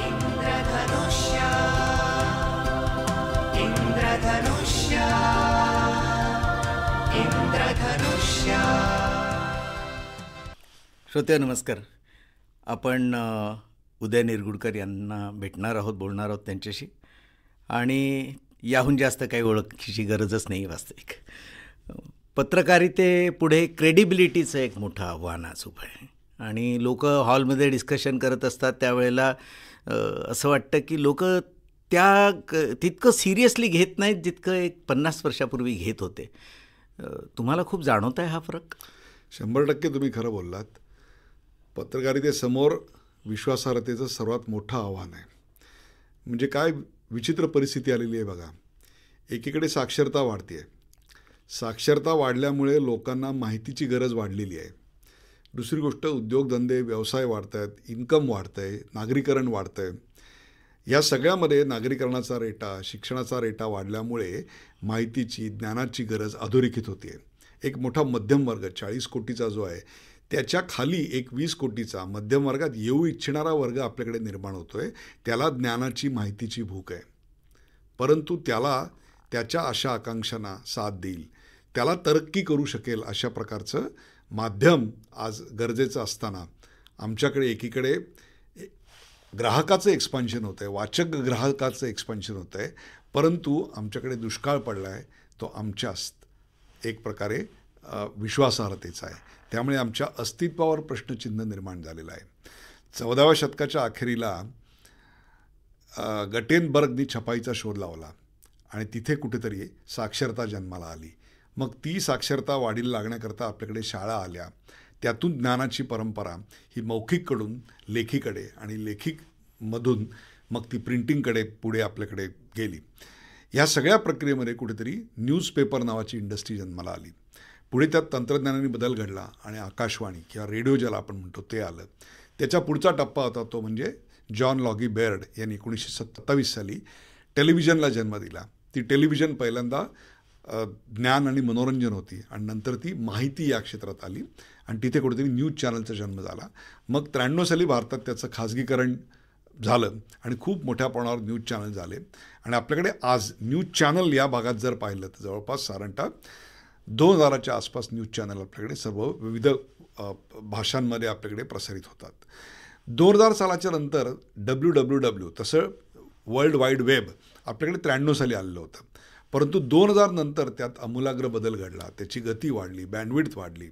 इंद्रधनुष्य इंद्रधनुष्य इंद्रधनुष्य. श्रोते नमस्कार. आपण उदय निरगुडकर यांना भेटणार आहोत, बोलणार आहोत त्यांच्याशी. आणि याहून जास्त काही ओळखीची गरजच नाही. वास्तविक पत्रकारितेपुढे क्रेडिबिलिटीचं एक मोठं आव्हान आज उभं आहे. आणि लोक हॉलमध्ये डिस्कशन करत असतात त्यावेळेला असं वाटतं की लोक तितकं सिरियसली घेत नाहीत जितकं एक 50 वर्षापूर्वी घेत होते. तुम्हाला खूप जाणवत आहे हा फरक? 100% तुम्ही खरं बोललात. पत्रकारितेसमोर विश्वासार्हतेचं सर्वात मोठं आव्हान आहे. म्हणजे काय विचित्र परिस्थिती आलेली आहे बघा. एकीकडे साक्षरता वाढते आहे. साक्षरता वाढल्यामुळे लोकांना माहितीची गरज वाढलेली आहे. दुसरी गोष्ट, उद्योगधंदे, व्यवसाय वाढत आहेत, इन्कम वाढतं आहे, नागरीकरण वाढतं आहे. या सगळ्यामध्ये नागरीकरणाचा रेटा, शिक्षणाचा रेटा वाढल्यामुळे माहितीची, ज्ञानाची गरज अधोरेखित होते आहे. एक मोठा मध्यम वर्ग 40 कोटीचा जो आहे, त्याच्या खाली एक 20 कोटीचा मध्यम वर्गात येऊ इच्छिणारा वर्ग आपल्याकडे निर्माण होतो आहे. त्याला ज्ञानाची, माहितीची भूक आहे. परंतु त्याला त्याच्या आशा आकांक्षांना साथ देईल, त्याला तरक्की करू शकेल अशा प्रकारचं माध्यम आज गरजेचं असताना आमच्याकडे एकीकडे ग्राहकाचं एक्सपान्शन होतं आहे, वाचक ग्राहकाचं एक्सपान्शन होतं आहे, परंतु आमच्याकडे दुष्काळ पडला आहे तो आमच्याच एक प्रकारे विश्वासार्हतेचा आहे. त्यामुळे आमच्या अस्तित्वावर प्रश्नचिन्ह निर्माण झालेलं आहे. 14व्या शतकाच्या अखेरीला गटेनबर्गनी छपाईचा शोध लावला आणि तिथे कुठेतरी साक्षरता जन्माला आली. मग ती साक्षरता वाढीला लागण्याकरता आपल्याकडे शाळा आल्या. त्यातून ज्ञानाची परंपरा ही मौखिककडून लेखीकडे आणि लेखिकमधून मग ती प्रिंटिंगकडे पुढे आपल्याकडे गेली. ह्या सगळ्या प्रक्रियेमध्ये कुठेतरी न्यूजपेपर नावाची इंडस्ट्री जन्माला आली. पुढे त्यात तंत्रज्ञानाने बदल घडला आणि आकाशवाणी किंवा रेडिओ ज्याला आपण म्हणतो ते आलं. त्याच्या पुढचा टप्पा होता तो म्हणजे जॉन लॉगी बेअर्ड यांनी 1927 साली टेलिव्हिजनला जन्म दिला. ती टेलिव्हिजन पहिल्यांदा ज्ञान आणि मनोरंजन होती आणि नंतर ती माहिती या क्षेत्रात आली आणि तिथे कुठेतरी न्यूज चॅनलचा जन्म झाला. मग 93 साली भारतात त्याचं खाजगीकरण झालं आणि खूप मोठ्या प्रमाणावर न्यूज चॅनल झाले. आणि आपल्याकडे आज न्यूज चॅनल या भागात जर पाहिलं तर जवळपास साधारणतः 2000च्या आसपास न्यूज चॅनल आपल्याकडे सर्व विविध भाषांमध्ये आपल्याकडे प्रसारित होतात. 2000 सालाच्या नंतर WWW तसं वर्ल्ड वाईड वेब आपल्याकडे 93 साली आलेलं होतं. परंतु 2000 नंतर त्यात आमूलाग्र बदल घडला. त्याची गती वाढली, बँडविड्थ वाढली,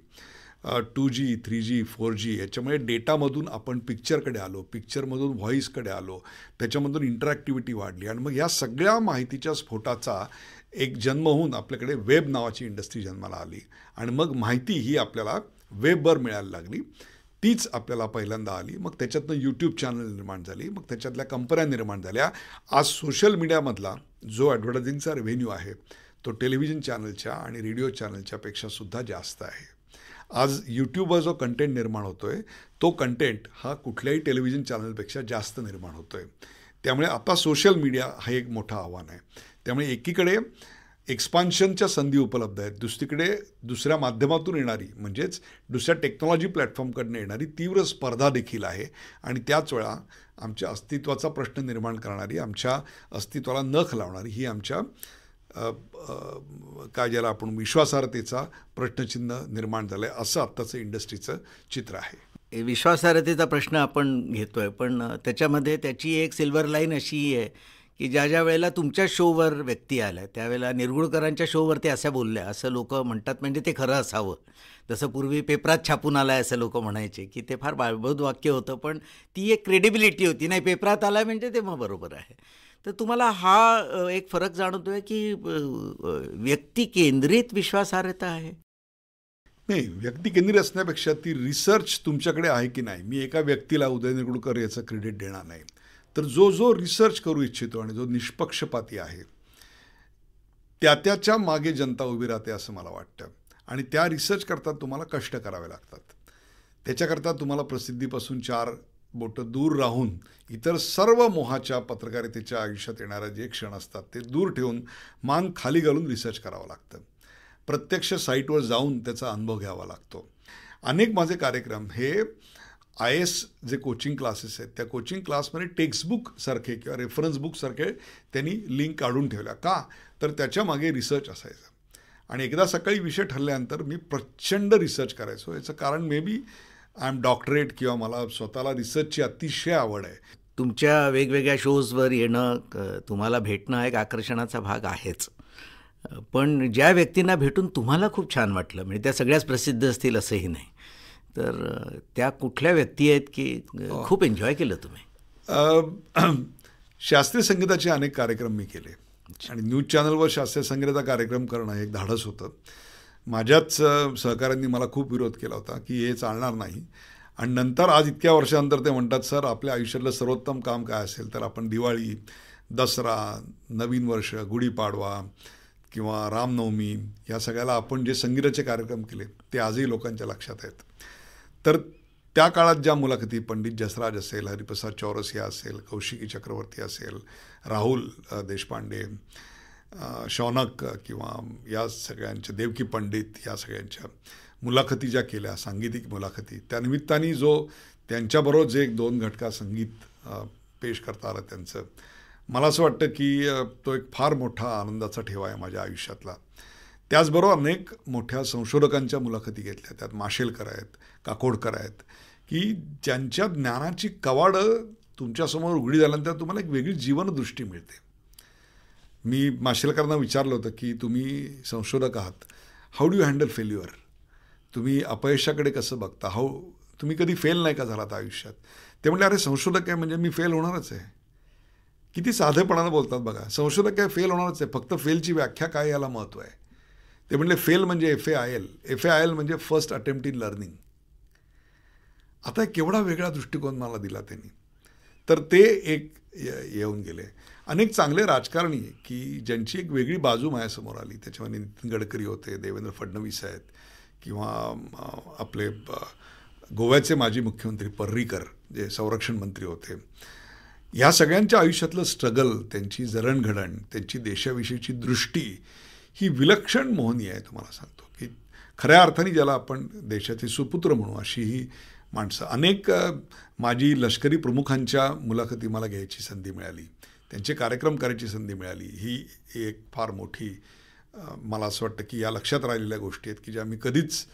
2G, 3G, 4G याच्यामुळे डेटामधून आपण पिक्चरकडे आलो, पिक्चरमधून व्हॉईसकडे आलो, त्याच्यामधून इंटरॅक्टिव्हिटी वाढली आणि मग या सगळ्या माहितीच्या स्फोटाचा एक जन्म होऊन आपल्याकडे वेब नावाची इंडस्ट्री जन्माला आली आणि मग माहिती ही आपल्याला वेबवर मिळायला लागली. तीच आपल्याला पहिल्यांदा आली. मग त्याच्यातनं यूट्यूब चॅनल निर्माण झाली, मग त्याच्यातल्या कंपन्या निर्माण झाल्या. आज सोशल मीडियामधला जो ॲडव्हर्टायझिंगचा रेव्हेन्यू आहे तो टेलिव्हिजन चॅनलच्या आणि रेडिओ चॅनलच्या पेक्षासुद्धा जास्त आहे. आज यूट्यूबवर जो कंटेंट निर्माण होतो आहे तो कंटेंट हा कुठल्याही टेलिव्हिजन चॅनलपेक्षा जास्त निर्माण होतो आहे. त्यामुळे आता सोशल मीडिया हा एक मोठं आव्हान आहे. त्यामुळे एकीकडे एक्सपान्शनच्या संधी उपलब्ध आहेत, दुसरीकडे दुसऱ्या माध्यमातून येणारी म्हणजेच दुसऱ्या टेक्नॉलॉजी प्लॅटफॉर्मकडनं येणारी तीव्र स्पर्धा देखील आहे. आणि त्याच वेळा आमच्या अस्तित्वाचा प्रश्न निर्माण करणारी, आमच्या अस्तित्वाला नख लावणारी ही आमच्या काय ज्याला आपण विश्वासार्हतेचा प्रश्नचिन्ह निर्माण झालं आहे असं आत्ताचं इंडस्ट्रीचं चित्र आहे. विश्वासार्हतेचा प्रश्न आपण घेतोय, पण त्याच्यामध्ये त्याची एक सिल्वर लाईन अशी आहे की ज्या वेळेला तुमच्या शोवर व्यक्ती आल्या त्यावेळेला निरगुडकरांच्या शोवरती असं बोलल्या असं लोक म्हणतात, म्हणजे ते खरं असावं. जसं पूर्वी पेपरात छापून आला आहे असं लोक म्हणायचे की ते फार बाळबोध वाक्य होतं, पण ती एक क्रेडिबिलिटी होती. नाही, पेपरात आला म्हणजे ते मग बरोबर आहे. तर तुम्हाला हा एक फरक जाणवतोय की व्यक्ती केंद्रित विश्वासार्हता आहे? नाही, व्यक्ती केंद्रित असण्यापेक्षा ती रिसर्च तुमच्याकडे आहे की नाही. मी एका व्यक्तीला उदय निरगुडकर याचं क्रेडिट देणार नाही. तर जो रिसर्च करू इच्छितो आणि जो निष्पक्षपाती आहे त्याच्या मागे जनता उभी राहते असं मला वाटतं. आणि त्या रिसर्च करता तुम्हाला कष्ट करावे लागतात. त्याच्याकरता तुम्हाला प्रसिद्धीपासून 4 बोटं दूर राहून इतर सर्व मोहाच्या पत्रकारितेच्या आयुष्यात येणारे जे क्षण असतात ते दूर ठेवून मान खाली घालून रिसर्च करावं लागतं. प्रत्यक्ष साईटवर जाऊन त्याचा अनुभव घ्यावा लागतो. अनेक माझे कार्यक्रम हे IAS जे कोचिंग क्लासेस आहेत त्या कोचिंग क्लासमध्ये टेक्स्टबुकसारखे किंवा रेफरन्स बुकसारखे त्यांनी लिंक काढून ठेवल्या. का तर त्याच्या मागे रिसर्च असायचा. आणि एकदा सकाळी विषय ठरल्यानंतर मी प्रचंड रिसर्च करायचो. याचं कारण maybe I am doctorate किंवा मला स्वतःला रिसर्चची अतिशय आवड आहे. तुमच्या वेगवेगळ्या शोजवर येणं, तुम्हाला भेटणं हा एक आकर्षणाचा भाग आहेच. पण ज्या व्यक्तींना भेटून तुम्हाला खूप छान वाटलं, म्हणजे त्या सगळ्याच प्रसिद्ध असतील असंही नाही, तर त्या कुठल्या व्यक्ती आहेत की खूप एन्जॉय केलं तुम्ही? शास्त्रीय संगीताचे अनेक कार्यक्रम मी केले आणि न्यूज चॅनलवर शास्त्रीय संगीताचा कार्यक्रम करणं हे एक धाडस होतं. माझ्याच सहकाऱ्यांनी मला खूप विरोध केला होता की हे चालणार नाही. आणि नंतर आज इतक्या वर्षानंतर ते म्हणतात, सर आपल्या आयुष्यातलं सर्वोत्तम काम काय असेल तर आपण दिवाळी, दसरा, नवीन वर्ष, गुढीपाडवा किंवा रामनवमी या सगळ्याला आपण जे संगीताचे कार्यक्रम केले ते आजही लोकांच्या लक्षात आहेत. तर त्या काळात ज्या मुलाखती पंडित जसराज असेल, हरिप्रसाद चौरसिया असेल, कौशिकी चक्रवर्ती असेल, राहुल देशपांडे, शौनक किंवा या सगळ्यांच्या, देवकी पंडित या सगळ्यांच्या मुलाखती ज्या केल्या, सांगीतिक मुलाखती, त्यानिमित्ताने जो त्यांच्याबरोबर जे एक 2 घटका संगीत पेश करता आलं त्यांचं, मला असं वाटतं की तो एक फार मोठा आनंदाचा ठेवा आहे माझ्या आयुष्यातला. त्याचबरोबर अनेक मोठ्या संशोधकांच्या मुलाखती घेतल्या. त्यात माशेलकर आहेत, काकोडकर आहेत, की ज्यांच्या ज्ञानाची कवाडं तुमच्यासमोर उघडी झाल्यानंतर तुम्हाला एक वेगळी जीवनदृष्टी मिळते. मी माशेलकरांना विचारलं होतं की तुम्ही संशोधक आहात, how do you handle failure? तुम्ही अपयशाकडे कसं बघता? तुम्ही कधी फेल नाही का झालात आयुष्यात? ते म्हणले, अरे संशोधक आहे म्हणजे मी फेल होणारच आहे. किती साधेपणानं बोलतात बघा. संशोधक आहे, फेल होणारच आहे, फक्त फेलची व्याख्या काय याला महत्त्व आहे. ते म्हणले फेल म्हणजे FAIL. FAIL म्हणजे फर्स्ट अटेम्प्ट इन लर्निंग. आता केवढा वेगळा दृष्टिकोन मला दिला त्यांनी. तर ते एक येऊन गेले. अनेक चांगले राजकारणी की ज्यांची एक वेगळी बाजू माझ्यासमोर आली. त्याच्यामध्ये नितीन गडकरी होते, देवेंद्र फडणवीस आहेत, किंवा आपले गोव्याचे माजी मुख्यमंत्री पर्रीकर जे संरक्षण मंत्री होते. ह्या सगळ्यांच्या आयुष्यातलं स्ट्रगल, त्यांची जडणघडण, त्यांची देशाविषयीची दृष्टी ही विलक्षण मोहनी आहे. तुम्हाला सांगतो की खऱ्या अर्थाने ज्याला आपण देशाचे सुपुत्र म्हणू अशी ही माणसं. अनेक माजी लष्करी प्रमुखांच्या मुलाखती मला घ्यायची संधी मिळाली, त्यांचे कार्यक्रम करायची संधी मिळाली. ही एक फार मोठी, मला असं वाटतं की या लक्षात राहिलेल्या गोष्टी आहेत की ज्या मी कधीच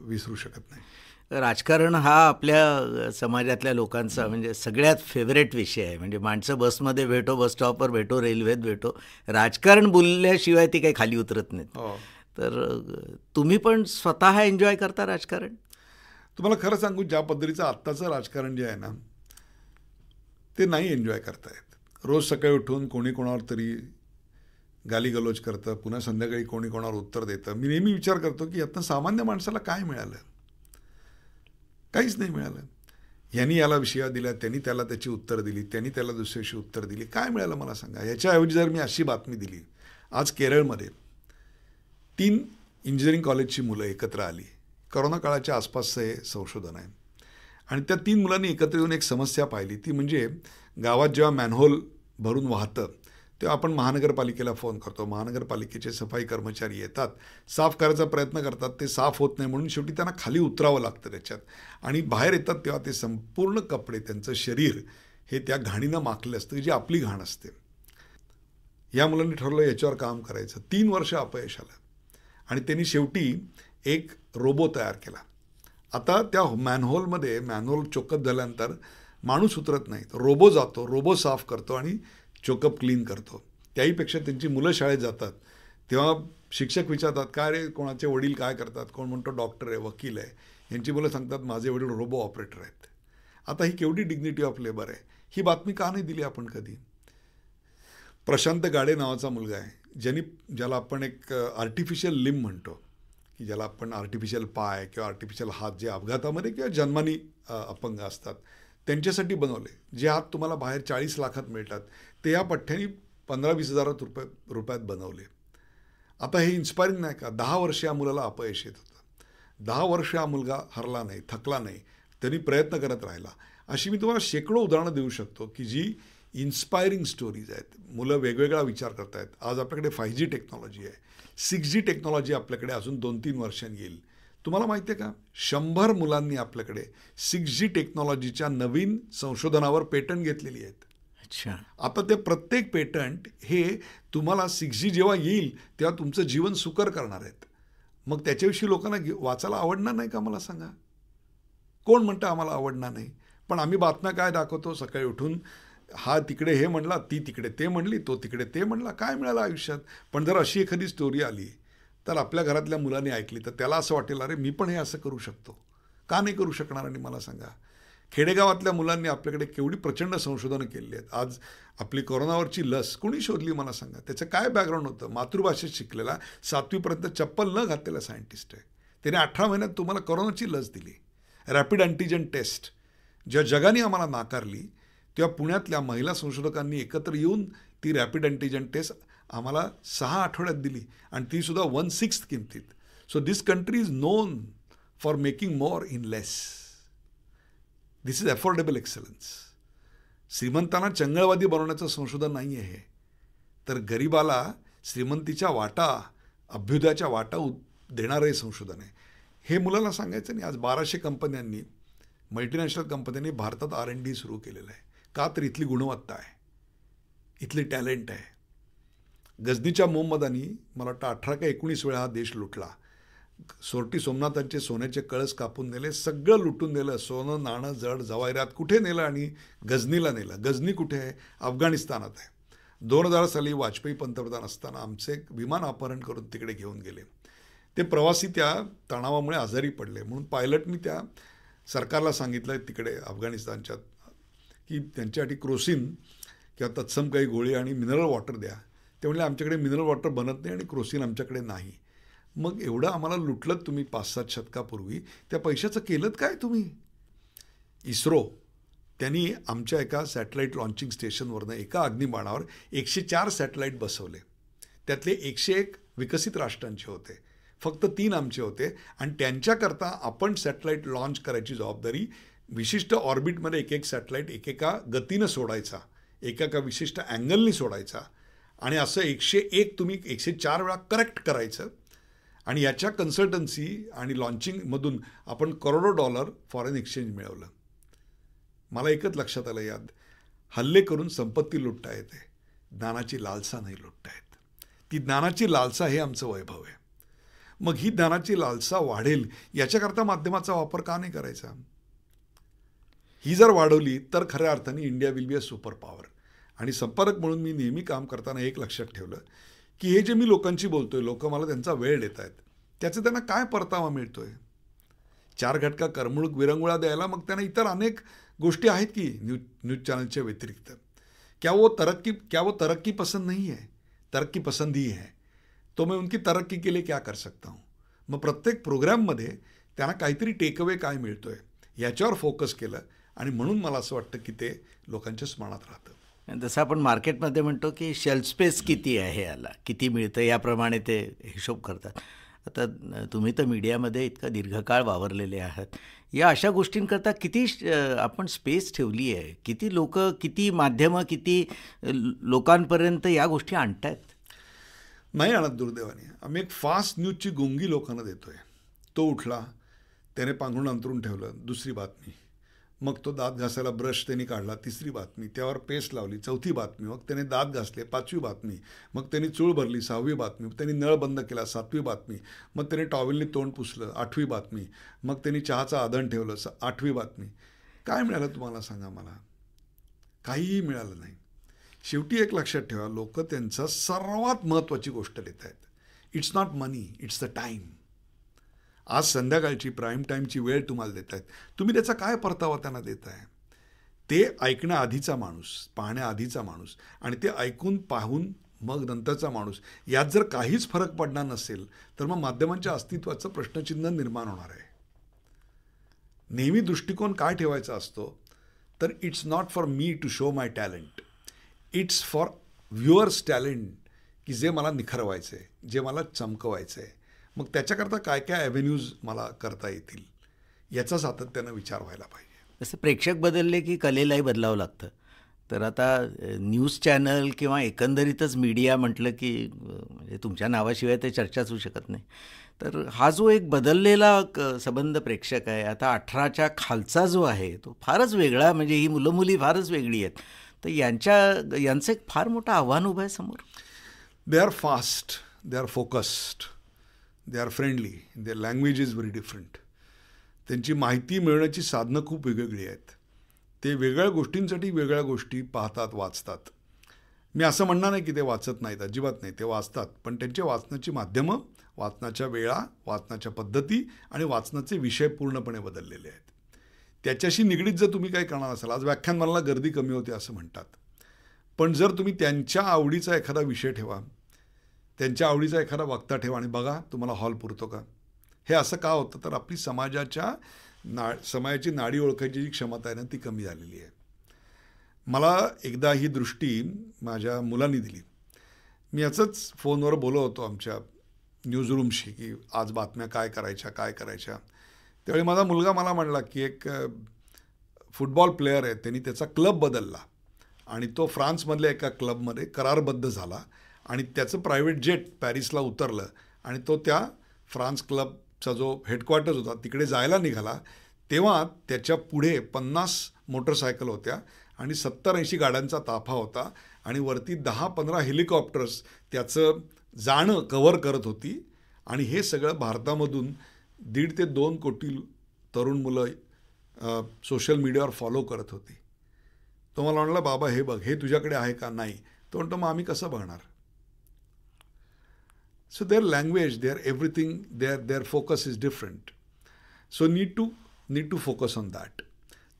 विसरू शकत नाही. राजकारण हा आपल्या समाजातल्या लोकांचा म्हणजे सगळ्यात फेवरेट विषय आहे. म्हणजे माणसं बसमध्ये भेटो, बस स्टॉपवर भेटो, रेल्वेत भेटो, राजकारण बोलल्याशिवाय ती काही खाली उतरत नाहीत. तर तुम्ही पण स्वतः एन्जॉय करता राजकारण? तुम्हाला खरं सांगू, ज्या पद्धतीचं आत्ताचं राजकारण जे आहे ना ते नाही एन्जॉय करतायत. रोज सकाळी उठून कोणी कोणावर तरी गालीगलोच करतं, पुन्हा संध्याकाळी कोणी कोणावर उत्तर देतं. मी नेहमी विचार करतो की यातनं सामान्य माणसाला काय मिळालं? काहीच नाही मिळालं. यांनी याला विषया दिल्या, त्यांनी त्याला त्याची उत्तर दिली, त्यांनी त्याला दुसऱ्याशी उत्तर दिली. काय मिळालं मला सांगा? याच्याऐवजी जर मी अशी बातमी दिली, आज केरळमध्ये 3 इंजिनिअरिंग कॉलेजची मुलं एकत्र आली. करोना काळाच्या आसपासचं हे संशोधन आहे. आणि त्या 3 मुलांनी एकत्र येऊन एक समस्या पाहिली. ती म्हणजे गावात जेव्हा मॅनहोल भरून वाहतं तेव्हा आपण महानगरपालिकेला फोन करतो. महानगरपालिकेचे सफाई कर्मचारी येतात, साफ करायचा प्रयत्न करतात, ते साफ होत नाही म्हणून शेवटी त्यांना खाली उतरावं लागतं त्याच्यात. आणि बाहेर येतात तेव्हा ते संपूर्ण कपडे, त्यांचं शरीर हे त्या घाणीनं माखलं असतं जी आपली घाण असते. या मुलांनी ठरवलं याच्यावर काम करायचं. 3 वर्ष अपयश आलं आणि त्यांनी शेवटी एक रोबो तयार केला. आता त्या मॅनहोलमध्ये मॅनहोल चोकअप झाल्यानंतर माणूस उतरत नाही, रोबो जातो, रोबो साफ करतो आणि चोकअप क्लीन करतो. त्याहीपेक्षा त्यांची मुलं शाळेत जातात तेव्हा शिक्षक विचारतात, काय रे कोणाचे वडील काय करतात? कोण म्हणतो डॉक्टर आहे, वकील आहे. यांची मुलं सांगतात माझे वडील रोबो ऑपरेटर आहेत. आता ही केवढी डिग्निटी ऑफ लेबर आहे. ही बातमी का नाही दिली आपण कधी? प्रशांत गाडे नावाचा मुलगा आहे, ज्याला आपण एक आर्टिफिशियल लिंब म्हणतो, की ज्याला आपण आर्टिफिशियल पाय किंवा आर्टिफिशियल हात जे अपघातामध्ये किंवा जन्मानी अपंग असतात त्यांच्यासाठी बनवले. जे हात तुम्हाला बाहेर 40 लाखात मिळतात ते या पठ्ठ्यानी 15-20 हजार रुपयात बनवले. आता हे इन्स्पायरिंग नाही का? 10 वर्ष या मुलाला अपयश येत होतं. 10 वर्ष हा मुलगा हरला नाही, थकला नाही, त्यांनी प्रयत्न करत राहिला. अशी मी तुम्हाला शेकडो उदाहरणं देऊ शकतो की जी इन्स्पायरिंग स्टोरीज आहेत. मुलं वेगवेगळा विचार करत आहेत. आज आपल्याकडे 5G टेक्नॉलॉजी आहे, 6G टेक्नॉलॉजी आपल्याकडे अजून 2-3 वर्षांनी येईल. तुम्हाला माहिती आहे का, 100 मुलांनी आपल्याकडे 6G टेक्नॉलॉजीच्या नवीन संशोधनावर पेटंट घेतलेली आहेत. अच्छा. आता ते प्रत्येक पेटंट हे तुम्हाला 6G जेव्हा येईल तेव्हा तुमचं जीवन सुकर करणार आहेत. मग त्याच्याविषयी लोकांना वाचायला आवडणार नाही का, मला सांगा? कोण म्हणतं आम्हाला आवडणार नाही? पण आम्ही बातम्या काय दाखवतो, सकाळी उठून हा तिकडे हे म्हणला, ती तिकडे ते म्हणली, तो तिकडे ते म्हणला. काय मिळालं आयुष्यात? पण जर अशी एखादी स्टोरी आली तर आपल्या घरातल्या मुलांनी ऐकली तर त्याला असं वाटेल, अरे मी पण हे असं करू शकतो, का नाही करू शकणार? आणि मला सांगा, खेडेगावातल्या मुलांनी आपल्याकडे केवढी प्रचंड संशोधनं केली आहेत. आज आपली कोरोनावरची लस कोणी शोधली मला सांगा? त्याचं काय बॅकग्राऊंड होतं? मातृभाषेत शिकलेला 7वीपर्यंत चप्पल न घातलेला सायंटिस्ट आहे. त्याने 18 महिन्यात तुम्हाला कोरोनाची लस दिली. रॅपिड अँटीजन टेस्ट जेव्हा जगाने आम्हाला नाकारली तेव्हा पुण्यातल्या महिला संशोधकांनी एकत्र येऊन ती रॅपिड अँटीजन टेस्ट आम्हाला 6 आठवड्यात दिली, आणि तीसुद्धा 1/6 किमतीत. So this country is non for making more in less. This is affordable excellence. श्रीमंतांना चंगळवादी बनवण्याचं संशोधन नाही आहे, तर गरिबाला श्रीमंतीच्या वाटा, अभ्युदयाच्या वाटा देणारं हे संशोधन आहे. हे मुलांना सांगायचं नाही. आज 1200 कंपन्यांनी, मल्टीनॅशनल कंपन्यांनी भारतात R&D सुरू केलेलं आहे. का? तर इथली गुणवत्ता आहे, इथली टॅलेंट आहे. गजनीच्या मोहम्मदानी मला वाटतं 18 का 19 वेळा हा देश लुटला. सोरटी सोमनाथांचे सोन्याचे कळस कापून नेले, सगळं लुटून नेलं. सोनं, नाणं, जड जवाहिरात कुठे नेलं आणि गजनीला नेलं. गजनी कुठे आहे? अफगाणिस्तानात आहे. 2000 साली वाजपेयी पंतप्रधान असताना आमचे एक विमान अपहरण करून तिकडे घेऊन गेले. ते प्रवासी त्या तणावामुळे आजारी पडले, म्हणून पायलटनी त्या सरकारला सांगितलं तिकडे अफगाणिस्तानच्या की त्यांच्यासाठी क्रोसिन किंवा तत्सम काही गोळी आणि मिनरल वॉटर द्या. ते म्हणले आमच्याकडे मिनरल वॉटर बनत नाही आणि क्रोसिन आमच्याकडे नाही. मग एवढं आम्हाला लुटलं तुम्ही 5-7 शतकापूर्वी, त्या पैशाचं केलं काय तुम्ही? इस्रो त्यांनी आमच्या एका सॅटेलाईट लॉन्चिंग स्टेशनवरनं एका अग्निबाणावर 104 सॅटेलाईट बसवले. त्यातले 101 विकसित राष्ट्रांचे होते, फक्त 3 आमचे होते. आणि त्यांच्याकरता आपण सॅटेलाईट लॉन्च करायची जबाबदारी, विशिष्ट ऑर्बिटमध्ये एक सॅटेलाईट एकेका गतीनं सोडायचा, एका विशिष्ट अँगलनी सोडायचा, आणि असं 101 तुम्ही 104 वेळा करेक्ट करायचं. आणि याच्या कन्सल्टन्सी आणि लॉन्चिंगमधून आपण करोडो डॉलर फॉरेन एक्सचेंज मिळवलं. मला एकच लक्षात आलं, यात हल्ले करून संपत्ती लुटता येते, ज्ञानाची लालसा नाही लुटता येत. ती ज्ञानाची लालसा हे आमचं वैभव आहे. मग ही ज्ञानाची लालसा वाढेल याच्याकरता माध्यमाचा वापर का नाही करायचा? ही जर वाढवली तर खऱ्या अर्थाने India will be a super power. आणि संपादक म्हणून मी नेहमी काम करताना एक लक्षात ठेवलं की हे जे मी लोकांशी बोलतोय, लोक मला त्यांचा वेळ देत आहेत, त्याचे त्यांना काय परतावा मिळतोय? 4 घटका करमणूक विरंगुळा द्यायला मग त्यांना इतर अनेक गोष्टी आहेत की न्यूज चॅनलच्या व्यतिरिक्त. क्या वो तरक्की पसंद नहीं है, तरक्की पसंद ही है. तो मैं उनकी तरक्की के लिए क्या कर सकता हूँ. मग प्रत्येक प्रोग्राममध्ये त्यांना काहीतरी टेकअवे काय मिळतोय याच्यावर फोकस केलं, आणि म्हणून मला असं वाटतं की ते लोकांच्या स्मरणात राहतं. जसं आपण मार्केटमध्ये म्हणतो की शेल्फ स्पेस किती आहे, याला किती मिळतं, याप्रमाणे ते हिशोब करतात. आता तुम्ही तर मीडियामध्ये इतका दीर्घकाळ वावरलेले आहात, या अशा गोष्टींकरता किती आपण स्पेस ठेवली आहे? किती लोक, किती माध्यमं, किती लोकांपर्यंत या गोष्टी आणतायत? नाही आणत दुर्दैवाने. आम्ही एक फास्ट न्यूजची गुंगी लोकांना देतोय. तो उठला, त्याने पांघरून अंतरून ठेवलं, दुसरी बातमी. मग तो दात घासायला ब्रश त्यांनी काढला, तिसरी बातमी. त्यावर पेस्ट लावली, चौथी बातमी. मग त्याने दात घासले, 5वी बातमी. मग त्यांनी चूळ भरली, 6वी बातमी. त्यांनी नळ बंद केला, 7वी बातमी. मग त्याने टॉवेलनी तोंड पुसलं, 8वी बातमी. मग त्यांनी चहाचं आधण ठेवलं, 8वी बातमी. काय मिळालं तुम्हाला सांगा मला? काहीही मिळालं नाही. शेवटी एक लक्षात ठेवा, लोक त्यांचा सर्वात महत्त्वाची गोष्ट देत आहेत. It's not money, it's the time. आज संध्याकाळची प्राईम टाईमची वेळ तुम्हाला देत आहेत, तुम्ही त्याचा काय परतावा त्यांना देत आहे? ते ऐकण्याआधीचा माणूस, पाहण्याआधीचा माणूस, आणि ते ऐकून पाहून मग नंतरचा माणूस, यात जर काहीच फरक पडणार नसेल तर मग माध्यमांच्या अस्तित्वाचं प्रश्नचिन्ह निर्माण होणार आहे. नेहमी दृष्टिकोन काय ठेवायचा असतो, तर it's not for me to show my talent, it's for viewers talent, की जे मला निखरवायचं आहे, जे मला चमकवायचं आहे. मग त्याच्याकरता काय काय ॲव्हेन्यूज मला करता येतील याचा सातत्यानं विचार व्हायला पाहिजे. जसं प्रेक्षक बदलले की कलेलाही बदलावं लागतं. तर आता न्यूज चॅनल किंवा एकंदरीतच मीडिया म्हटलं की म्हणजे तुमच्या नावाशिवाय ते चर्चाच होऊ शकत नाही. तर हा जो एक बदललेला संबंध प्रेक्षक आहे, आता 18च्या खालचा जो आहे तो फारच वेगळा, म्हणजे ही मुलं मुली फारच वेगळी आहेत. तर यांचं एक फार मोठं आव्हान उभं आहे समोर. They are fast, they are focused, they are friendly, their language is very different. त्यांची माहिती मिळवण्याची साधनं खूप वेगवेगळी आहेत. ते वेगळ्या गोष्टींसाठी वेगळ्या गोष्टी पाहतात, वाचतात. मी असं म्हणणार नाही की ते वाचत नाहीत, अजिबात नाही, ते वाचतात. पण त्यांच्या वाचनाची माध्यमं, वाचनाच्या वेळा, वाचनाच्या पद्धती आणि वाचनाचे विषय पूर्णपणे बदललेले आहेत. त्याच्याशी निगडीत जर तुम्ही काही करणार असाल, आज व्याख्यानमालेला गर्दी कमी होते असं म्हणतात, पण जर तुम्ही त्यांच्या आवडीचा एखादा विषय ठेवा, त्यांच्या आवडीचा एखादा वक्ता ठेवा आणि बघा तुम्हाला हॉल पुरतो का. हे असं का होतं, तर आपली समाजाची नाडी ओळखायची जी क्षमता आहे ना, ती कमी झालेली आहे. मला एकदा ही दृष्टी माझ्या मुलांनी दिली. मी याचंच फोनवर बोलत होतो आमच्या न्यूजरूमशी की आज बातम्या काय करायच्या. त्यावेळी माझा मुलगा मला म्हणला की एक फुटबॉल प्लेयर आहे, त्यांनी त्याचा क्लब बदलला आणि तो फ्रान्समधल्या एका क्लबमध्ये करारबद्ध झाला आणि त्याचं प्रायव्हेट जेट पॅरिसला उतरलं आणि तो त्या फ्रान्स क्लबचा जो हेडक्वार्टर्स होता तिकडे जायला निघाला. तेव्हा त्याच्या पुढे 50 मोटरसायकल होत्या आणि 70-80 गाड्यांचा ताफा होता आणि वरती 10-15 हेलिकॉप्टर्स त्याचं जाणं कव्हर करत होती. आणि हे सगळं भारतामधून 1.5 ते 2 कोटी तरुण मुलं सोशल मीडियावर फॉलो करत होती. तो मला म्हणाला, बाबा हे बघ, हे तुझ्याकडे आहे का. नाही. तो म्हणतो मग आम्ही कसं बघणार. So their language, their everything, their focus is different. So need to focus on that.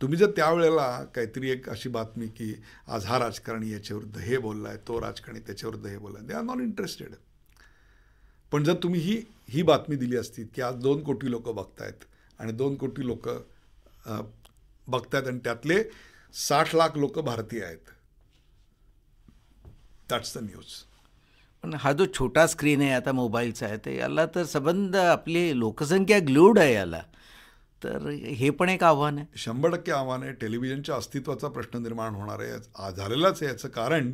तुम्ही जर त्यावेळेला काहीतरी एक अशी बातमी की आज हा राजकारणी याच्याविरुद्ध हे बोलला आहे, तो राजकारणी त्याच्याविरुद्ध हे बोलला आहे, दे आर नॉट इंटरेस्टेड. पण जर तुम्ही ही बातमी दिली असती की आज 2 कोटी लोक बघतायत आणि 2 कोटी लोक बघतायत आणि त्यातले 60 लाख लोक भारतीय आहेत, दॅट्स द न्यूज. पण हा जो छोटा स्क्रीन आहे आता मोबाईलचा आहे, तर याला तर संबंध आपली लोकसंख्या ग्लूड आहे याला, तर हे पण एक आव्हान आहे. 100% आव्हान आहे. टेलिव्हिजनच्या अस्तित्वाचा प्रश्न निर्माण होणार आहे, झालेलाच आहे. याचं कारण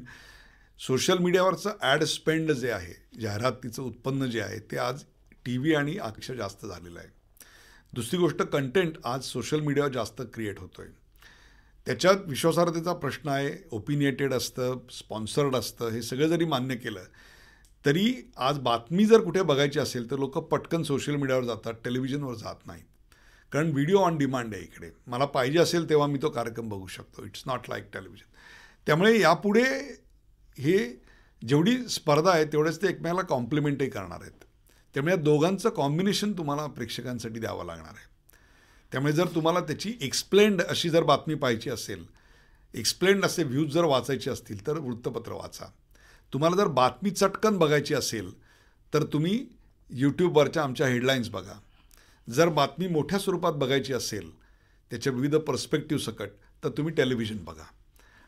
सोशल मीडियावरचं ॲड स्पेंड जे आहे, जाहिरातीचं उत्पन्न जे आहे, ते आज टी व्ही आणि पेक्षा जास्त झालेलं आहे. दुसरी गोष्ट, कंटेंट आज सोशल मीडियावर जास्त क्रिएट होतो आहे. त्याच्यात विश्वासार्हतेचा प्रश्न आहे. ओपिनियटेड असतं, स्पॉन्सर्ड असतं. हे सगळं जरी मान्य केलं तरी आज बातमी जर कुठे बघायची असेल तर लोक पटकन सोशल मीडियावर जातात, टेलिव्हिजनवर जात नाहीत. कारण व्हिडिओ ऑन डिमांड आहे इकडे. मला पाहिजे असेल तेव्हा मी तो कार्यक्रम बघू शकतो. It's not like television. त्यामुळे यापुढे हे जेवढी स्पर्धा आहे तेवढेच ते एकमेकाला कॉम्प्लिमेंटही करणार आहेत. त्यामुळे या दोघांचं कॉम्बिनेशन तुम्हाला प्रेक्षकांसाठी द्यावं लागणार आहे. त्यामुळे जर तुम्हाला त्याची एक्सप्लेन्ड अशी जर बातमी पाहिजे असेल, एक्सप्लेन्ड असे व्ह्यूज जर वाचायचे असतील तर वृत्तपत्र वाचा. तुम्हाला जर बातमी चटकन बघायची असेल तर तुम्ही यूट्यूबवरच्या आमच्या हेडलाईन्स बघा. जर बातमी मोठ्या स्वरूपात बघायची असेल, त्याच्या विविध पर्स्पेक्टिव्ह सकट, तर तुम्ही टेलिव्हिजन बघा.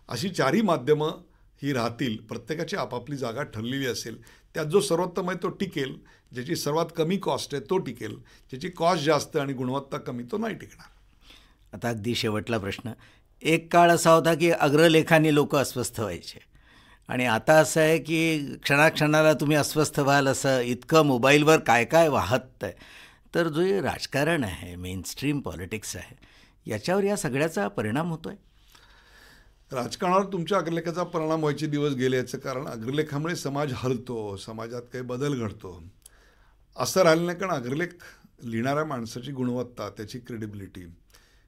अशी 4ही माध्यमं ही राहतील. प्रत्येकाची आपापली जागा ठरलेली असेल. त्यात जो सर्वोत्तम आहे तो टिकेल, ज्याची सर्वात कमी कॉस्ट आहे तो टिकेल, ज्याची कॉस्ट जास्त आणि गुणवत्ता कमी तो नाही टिकणार. आता अगदी शेवटला प्रश्न. एक काळ असा होता की अग्रलेखाने लोक अस्वस्थ व्हायचे आणि आता असं आहे की क्षणाक्षणाला तुम्ही अस्वस्थ व्हाल, असं इतकं मोबाईलवर काय काय वाहत आहे. तर जो राजकारण आहे, मेनस्ट्रीम पॉलिटिक्स आहे, याच्यावर या सगळ्याचा परिणाम होतो आहे. राजकारणावर तुमच्या अग्रलेखाचा परिणाम व्हायचे दिवस गेले. याचं कारण अग्रलेखामुळे समाज हलतो, समाजात काही बदल घडतो असं राहिलं नाही. कारण अग्रलेख लिहिणाऱ्या माणसाची गुणवत्ता, त्याची क्रेडिबिलिटी,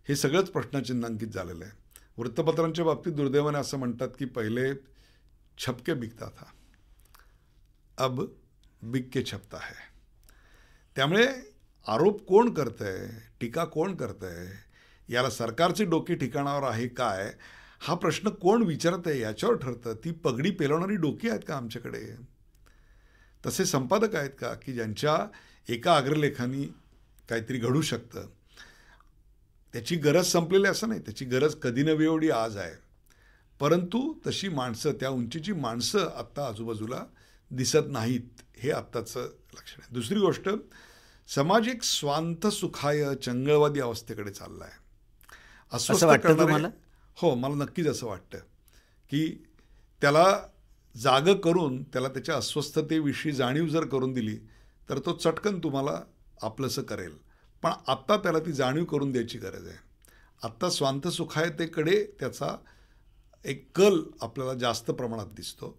हे सगळंच प्रश्नचिन्हांकित झालेलं आहे. वृत्तपत्रांच्या बाबतीत दुर्दैवाने असं म्हणतात की पहिले छपके बिकता था, अब बिक के छपता है. त्यामुळे आरोप कोण करत आहे, टीका कोण करत आहे, याला सरकारचे डोके ठिकाणावर आहे काय, हा प्रश्न कोण विचारत आहे याच्यावर ठरतं. ती पगडी पेलवणारी डोकी आहेत का आमच्याकडे? तसे संपादक आहेत का की ज्यांच्या एका अग्रलेखानी काहीतरी घडू शकतं? त्याची गरज संपलेली असं नाही, त्याची गरज कधी नव्हे एवढी आज आहे. परंतु तशी माणसं, त्या उंचीची माणसं आत्ता आजूबाजूला दिसत नाहीत, हे आत्ताचं लक्षण आहे. दुसरी गोष्ट, समाज एक स्वांत सुखाय चंगळवादी अवस्थेकडे चालला आहे. असं वाटतं तुम्हाला? हो, मला नक्कीच असं वाटतं की त्याला जागं करून, त्याला त्याच्या अस्वस्थतेविषयी जाणीव जर करून दिली तर तो चटकन तुम्हाला आपलंसं करेल. पण आत्ता त्याला ती जाणीव करून द्यायची गरज आहे. आत्ता स्वांत सुखायतेकडे त्याचा एक कल आपल्याला जास्त प्रमाणात दिसतो.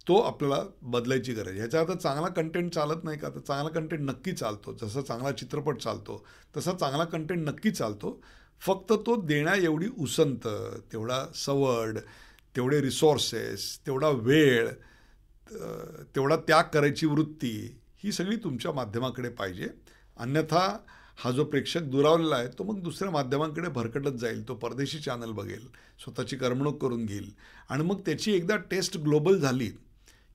तो आपल्याला बदलायची गरज आहे. ह्याच्या आता चांगला कंटेंट चालत नाही का? तर चांगला कंटेंट नक्की चालतो. जसा चांगला चित्रपट चालतो तसा चांगला कंटेंट नक्की चालतो. फक्त तो देण्या एवढी उसंत, तेवढा सवड, तेवढे रिसोर्सेस, तेवढा वेळ, तेवढा त्याग करायची वृत्ती, ही सगळी तुमच्या माध्यमाकडे पाहिजे. अन्यथा हा जो प्रेक्षक दुरावलेला आहे तो मग दुसऱ्या माध्यमांकडे भरकटत जाईल. तो परदेशी चॅनल बघेल, स्वतःची करमणूक करून घेईल आणि मग त्याची एकदा टेस्ट ग्लोबल झाली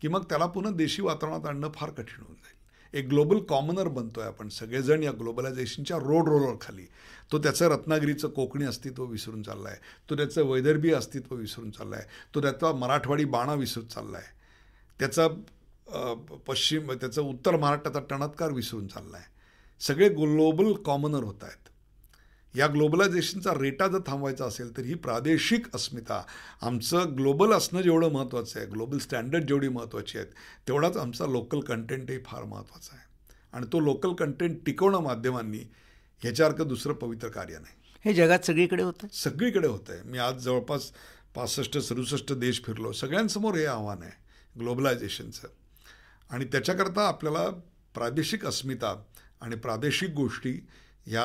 की मग त्याला पुन्हा देशी वातावरणात आणणं फार कठीण होऊन जाईल. एक ग्लोबल कॉमनर बनतोय आपण सगळेजण या ग्लोबलायझेशनच्या रोलवर खाली. तो त्याचं रत्नागिरीचं कोकणी अस्तित्व विसरून चालला आहे, तो त्याचं वैदर्भीय अस्तित्व विसरून चालला आहे, तो त्याचा मराठवाडी बाणा विसरून चालला आहे, त्याचा त्याचं उत्तर महाराष्ट्राचा टणत्कार विसरून चालला आहे. सगळे ग्लोबल कॉमनर होत आहेत. या ग्लोबलायझेशनचा रेटा जर थांबवायचा असेल तर ही प्रादेशिक अस्मिता, आमचं ग्लोबल असणं जेवढं महत्त्वाचं आहे, ग्लोबल स्टँडर्ड जेवढी महत्त्वाची आहेत, तेवढाच आमचा लोकल कंटेंटही फार महत्त्वाचा आहे. आणि तो लोकल कंटेंट टिकवणं माध्यमांनी ह्याच्यासारखं दुसरं पवित्र कार्य नाही. हे जगात सगळीकडे होतं, सगळीकडे होतं आहे. मी आज जवळपास 65-67 देश फिरलो. सगळ्यांसमोर हे आव्हान आहे ग्लोबलायझेशनचं. आणि त्याच्याकरता आपल्याला प्रादेशिक अस्मिता आणि प्रादेशिक गोष्टी ह्या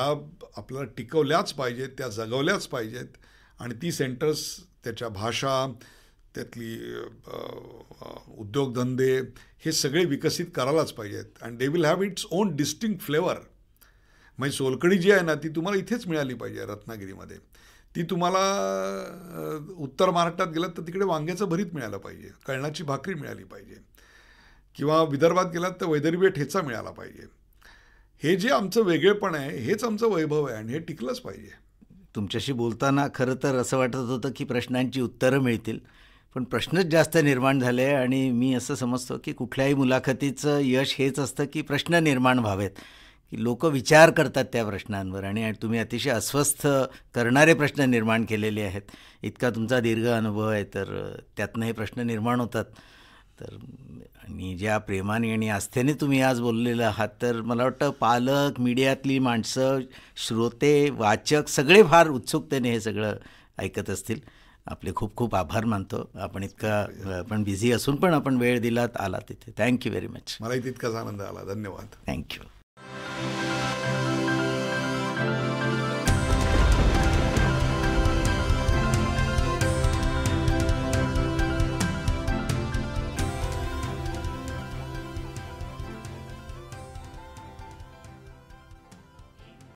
आपल्याला टिकवल्याच पाहिजेत, त्या जगवल्याच पाहिजेत. आणि ती सेंटर्स, त्याच्या भाषा, त्यातली उद्योगधंदे, हे सगळे विकसित करायलाच पाहिजेत. And they will have its own distinct flavour. म्हणजे सोलकढी जी आहे ना ती तुम्हाला इथेच मिळाली पाहिजे रत्नागिरीमध्ये. ती तुम्हाला उत्तर महाराष्ट्रात गेलात तर तिकडे वांग्याचं भरीत मिळालं पाहिजे, कळणाची भाकरी मिळाली पाहिजे, किंवा विदर्भात गेलात तर वैदर्भीय ठेचा मिळाला पाहिजे. हे जे आमचं वेगळेपण आहे हेच आमचं वैभव आहे आणि हे टिकलंच पाहिजे. तुमच्याशी बोलताना खरं तर असं वाटत होतं की प्रश्नांची उत्तरं मिळतील, पण प्रश्नच जास्त निर्माण झाले. आणि मी असं समजतो की कुठल्याही मुलाखतीचं यश हेच असतं की प्रश्न निर्माण व्हावेत, की लोक विचार करतात त्या प्रश्नांवर. आणि तुम्ही अतिशय अस्वस्थ करणारे प्रश्न निर्माण केलेले आहेत. इतका तुमचा दीर्घ अनुभव आहे तर त्यातनं हे प्रश्न निर्माण होतात. तर आणि ज्या प्रेमाने आणि आस्थेने तुम्ही आज बोललेलं आहात, तर मला वाटतं पालक, मीडियातली माणसं, श्रोते, वाचक सगळे फार उत्सुकतेने हे सगळं ऐकत असतील. आपले खूप खूप आभार मानतो. आपण बिझी असून पण आपण वेळ दिलात, आला तिथे. Thank you very much. मलाही तितकाच आनंद आला. धन्यवाद. थँक्यू.